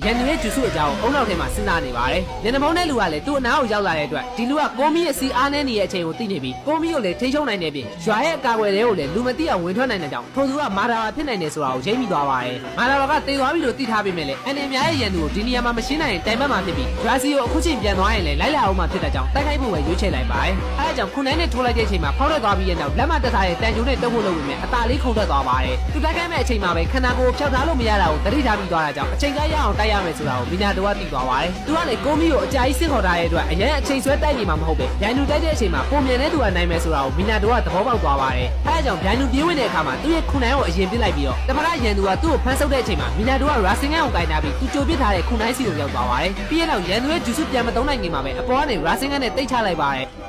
ရန်သူရဲ့ကျူစုအကြောင်းအုံနောက်ထဲမှာစဉ်းစားနေပါတယ်။ညနေမောင်းတဲ့လူကလည်းသူ့အနားကိုရောက်လာတဲ့အတွက်ဒီလူကကိုမီရဲ့စီအားနဲ့နေတဲ့အချိန်ကိုသိနေပြီးကိုမီကိုလည်းထိန်းချုပ်နိုင်တဲ့ပြင်ရွာရဲ့အကာအကွယ်တွေကိုလည်းလူမသိအောင်ဝင်ထွက်နိုင်တဲ့ကြောင့်ထိုသူကမာတာဘာဖြစ်နိုင်တယ်ဆိုတာကိုရိပ်မိသွားပါတယ်။မာတာဘာကတေသွားပြီလို့သိထားပေမဲ့လည်းအန်အများရဲ့ရန်သူကိုဒီနေရာမှာမရှင်းနိုင်ရင်တိုင်ပတ်မှာဖြစ်ပြီးဒရာစီကိုအခုချိန်ပြန်သွားရင်လည်းလိုက်လာအောင်မှဖြစ်တဲ့ကြောင့်တိုက်ခိုက်ဖို့ပဲရွေးချယ်လိုက်ပါတယ်။အဲဒါကြောင့်ခုနိုင်နဲ့ထိုးလိုက်တဲ့အချိန်မှာဖောက်ထွက်သွားပြီးရဲ့နောက်လက်မတက်ထားတဲ့တန်ကျုံနဲ့တုံးဖို့လုပ်ပြီးမြဲအသာလေးခုန်ထွက်သွားပါတယ်။သူတိုက်ခိုက်မဲ့အချိန်မှာပဲခန္ဓာကိုယ်ဖျောက်ထားလို့မရတာကိုသတိထားပြီးသွားတာကြောင့်အချိန်ကရအောင်တိုက်ရမယ်ဆိုတာကိုမိနာတို့ကသိသွားပါတယ်။သူကလည်းကိုမီကိုအကြာကြီးစင့်ခေါ်ထားတဲ့အတွက်အရင်အချိန်ဆွဲတိုက်နေမှာမဟုတ်ပဲဗျိုင်လူတိုက်တဲ့အချိန်မှာပုံမြန်တဲ့သူကနိုင်မယ်ဆိုတာကိုမိနာတို့ကသဘောပေါက်သွားပါတယ်။အဲဒါကြောင့်ဗျိုင်လူပြေးဝင်တဲ့အခါမှာသူ့ရဲ့ခုနိုင်ကိုအရင်ပစ်လိုက်ပြီးတော့တမရရန်သူကသူ့ကိုဖမ်းဆုပ်တဲ့အချိန်မှာမိနာတို့ကရာစင်ကန်ကိုကင်ထားပြီးသူကြိုပစ်ထားတဲ့ခုနိုင်စီကိုရောက်သွားပါတယ်။ပြီးရတော့ရန်သူရဲ့ဂျူစုပြန်မသုံးနိုင်ခင်မှာပဲအပေါ်ကနေရာစင်ကန်နဲ့တိတ်ချလိုက်ပါတယ်။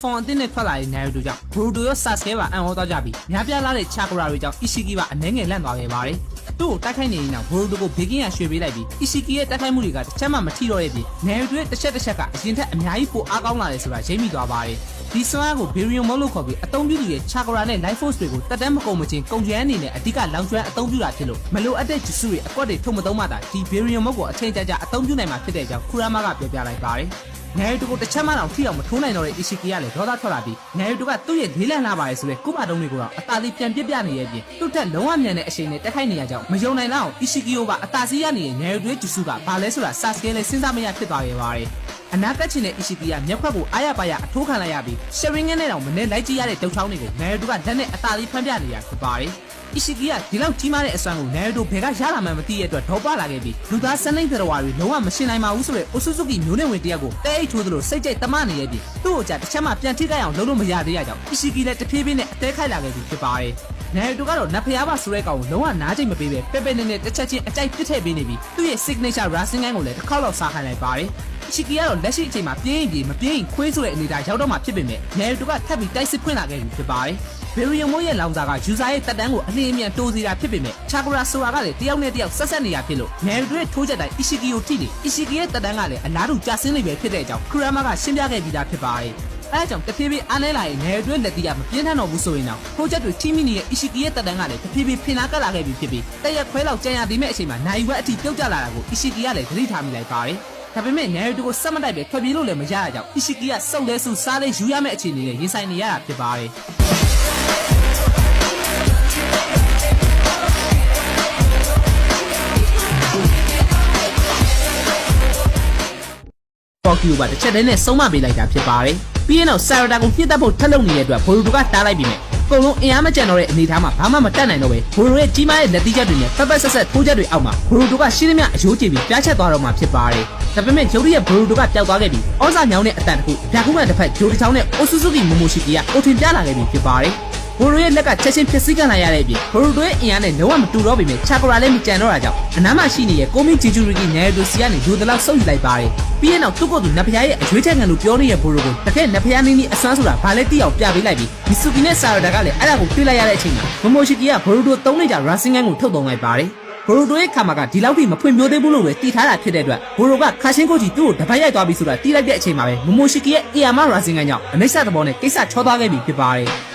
ဖောင်အတင်းနဲ့ထွက်လာတဲ့နိုင်ရီတို့ကြောင့်ဘရူတိုရောဆာစကဲပါအံ့ဩသွားကြပြီးများပြားလာတဲ့ချာကရာတွေကြောင့်အီရှီကီပါအနှဲငယ်လန့်သွားခဲ့ပါတယ်။သူ့ကိုတိုက်ခိုက်နေရင်တော့ဘရူတိုကိုဘေကင်းရရွှေ့ပေးလိုက်ပြီးအီရှီကီရဲ့တိုက်ခိုက်မှုတွေကတစ်ချက်မှမထိတော့တဲ့ပြင်နိုင်ရီတို့ရဲ့တစ်ချက်ကအရင်ထက်အများကြီးပိုအားကောင်းလာတယ်ဆိုတာရိပ်မိသွားပါတယ်။ဒီဆွမ်းအားကိုဘီရီယွန်မောလို့ခေါ်ပြီးအသုံးပြုသူရဲ့ချာကရာနဲ့ life force တွေကိုတက်တမ်းမကုန်မချင်းကုန်ကျန်းအနေနဲ့အဓိကလောင်ကျွမ်းအသုံးပြုတာဖြစ်လို့မလိုအပ်တဲ့ဂျူစုတွေအကွက်တွေထုတ်မသုံးမှသာဒီဘီရီယွန်မောကိုအချိန်ကြာအသုံးပြုနိုင်မှာဖြစ်တဲ့အကြောင်းခူရာမာကပြောပြလိုက်ပါတယ်။နိုင်ရီတို့ကိုတစ်ချက်မှတော့ထိအောင်မထိုးနိုင်တော့တဲ့အီရှီကီကလည်းဒေါသထွက်လာပြီးနိုင်ရီတို့ကသူ့ရဲ့လေးလံလာပါတယ်ဆိုတဲ့ကုပါတုံးတွေကိုတော့အသာလေးပြန်ပြပြနေရဲ့ပြင်သူ့ထက်လုံးဝမြန်တဲ့အချိန်နဲ့တက်ခိုက်နေရကြောင်းမယုံနိုင်လောက်အီရှီကီကိုကအသာစီးရနေတဲ့နိုင်ရီတို့ဂျူစုကဘာလဲဆိုတာဆာစကဲလည်းစဉ်းစားမရဖြစ်သွားခဲ့ပါတယ်အနာကတ်ချင်တဲ့အီရှီကီကမျက်ခွက်ကိုအားရပါရအထိုးခံလိုက်ရပြီးရှရင်ငင်းနဲ့တောင်မနဲ့လိုက်ကြည့်ရတဲ့တုတ်ချောင်းတွေကိုနိုင်ရီတို့ကလက်နဲ့အသာလေးဖမ်းပြနေရဖြစ်ပါတယ်အီရှီကီကဒီလောက်ကြီးမားတဲ့အစွမ်းကိုနိုင်ရီတို့ဘယ်ကရလာမှန်းမသိတဲ့အတွက်ဒေါပလာခဲ့ပြီးလူသားစနိမ့်သရဝါတွေလုံးဝမရှင်းနိုင်ပါဘူးဆိုတဲ့အိုဆူဇူကီမျိုးနဲ့ဝင်တယောက်ကိုတဲအိတ်ထိုးသလိုစိတ်ကြိုက်တမနေရဲ့ပြီးသူ့ကိုကြတစ်ချက်မှပြန်ထိခိုက်အောင်လုပ်လို့မရသေးရကြောင်းအီရှီကီလည်းတဖြည်းဖြည်းနဲ့အသေးခိုက်လာခဲ့ပြီဖြစ်ပါတယ်နိုင်ရီတို့ကတော့နတ်ဖျားပါဆိုတဲ့ကောင်ကိုလုံးဝနားကျိတ်မပေးပဲပဲပဲနဲ့တစ်ချက်ချင်းအကြိုက်ပစ်ထည့်ပေးနေပြီးသူ့ရဲ့ signature racing gun ကိုလည်းတစ်ခေါက်လောက်စားခိုင်းလိုက်ပါတယ်ချီကီကတော့လက်ရှိအချိန်မှာပြင်းရင်ပြေးမပြင်းရင်ခွေးဆိုတဲ့အနေအထားရောက်တော့မှဖြစ်ပေမဲ့နိုင်ရီတို့ကထပ်ပြီးတိုက်စစ်ဖွင့်လာခဲ့ပြီဖြစ်ပါတယ်ဘီရီယွန်မိုးရဲ့လောင်စာကယူဇာရဲ့တက်တန်းကိုအလင်းအမြန်တိုးစီတာဖြစ်ပေမဲ့ချာကရာဆိုတာကလည်းတယောက်နဲ့တယောက်ဆက်ဆက်နေတာဖြစ်လို့နိုင်ရီတို့ရဲ့ထိုးချက်တိုင်းအီရှီကီကိုထိနေအီရှီကီရဲ့တက်တန်းကလည်းအလားတူကျဆင်းနေပဲဖြစ်တဲ့အကြောင်းခရမာကရှင်းပြခဲ့ပြီးသားဖြစ်ပါတယ်အဲကြောင့်တဖြည်းဖြည်းအားနည်းလာရင်နိုင်ရီတို့လက်တီးကမပြင်းထန်တော့ဘူးဆိုရင်တော့ထိုးချက်တွေထိမိနေတဲ့အီရှီကီရဲ့တက်တန်းကလည်းတဖြည်းဖြည်းဖင်လာကပ်လာခဲ့ပြီးဖြစ်ပြီးတရက်ခွဲလောက်ကြံရသေးမဲ့အချိန်မှာနိုင်ရီဝက်အထိပြုတ်ကျလာတာကိုအီရှီကီကလည်းသတိထားမိလိုက်ပါတယ်ဒါပေမဲ့နိုင်ရီတို့ကိုစက်မတိုက်ပဲထွက်ပြေးလို့လည်းမရရကြောင်းအီရှီကီကစုပ်လဲစုစားလဲယူရမယ့်အခြေအနေနဲ့ရင်ဆိုင်နေရတာဖြစ်ပါတယ်ပေါ်ကီယိုပါတစ်ချက်တည်းနဲ့ဆုံးမပေးလိုက်တာဖြစ်ပါတယ်။ပြီးရင်တော့ဆာရတာကိုပြစ်တတ်ဖို့ထက်လုံနေတဲ့အတွက်ဘိုလူတို့ကတားလိုက်ပြီမဲ့အကုန်လုံးအင်အားမကျန်တော့တဲ့အနေအထားမှာဘာမှမတတ်နိုင်တော့ပဲဘိုလူရဲ့ကြီးမားတဲ့လက်တီးချက်တွေနဲ့ဖက်ဖက်ဆက်ဆက်ထိုးချက်တွေအောက်မှာဘိုလူတို့ကရှင်းသမျှအယိုးကျပြီးပြားချက်သွားတော့မှာဖြစ်ပါတယ်။ဒါပေမဲ့ရုပ်ရည်ဘိုလူတို့ကပျောက်သွားခဲ့ပြီးဩဇာညောင်းတဲ့အတန်တခုဗျာခုကတစ်ဖက်ဂျိုတီချောင်းနဲ့အိုဆူဆူကီမိုမိုရှိကီကအိုထင်ပြလာခဲ့ပြီဖြစ်ပါတယ်။ဘိုလူရဲ့လက်ကချက်ချင်းဖြစ်စည်းခံလိုက်ရတဲ့အပြင်ဘိုလူတို့ရဲ့အင်အားနဲ့လုံးဝမတူတော့ပေမဲ့ချာကရာလည်းမကြံတော့တာကြောင့်အနားမှာရှိနေတဲ့ကိုမင်းဂျီဂျူရီကီနယ်ဒိုစီကနေယူသလောက်ဆုပ်ယူလိုက်ပါတယ်ပြီးရင်တော့သူ့ကိုယ်သူနတ်ဖျားရဲ့အရွေးချက်ငံလို့ပြောနေတဲ့ဘိုလိုကိုတစ်ခက်နတ်ဖျားနင်းနီးအစွမ်းဆိုတာဘာလဲတိအောင်ပြပေးလိုက်ပြီးမီဆူကီနဲ့ဆာရတာကလည်းအဲ့ဒါကိုတွေးလိုက်ရတဲ့အချိန်မှာမမိုရှိကီကဘိုလိုတို3နှစ်ကြာရာစင်ကန်ကိုထုတ်သုံးလိုက်ပါတယ်ဘိုလိုတိုရဲ့ခါမှာကဒီလောက်ထိမဖွင့်ပြသေးဘူးလို့ပဲတည်ထားတာဖြစ်တဲ့အတွက်ဘိုလိုကခါရှင်းကိုကြီးသူ့ကိုတပတ်ရိုက်သွားပြီဆိုတာတီးလိုက်တဲ့အချိန်မှာပဲမမိုရှိကီရဲ့အီယာမရာစင်ကန်ကြောင့်အမိတ်ဆက်သဘောနဲ့ကိစ္စချောသွားခဲ့ပြီဖြစ်ပါတယ်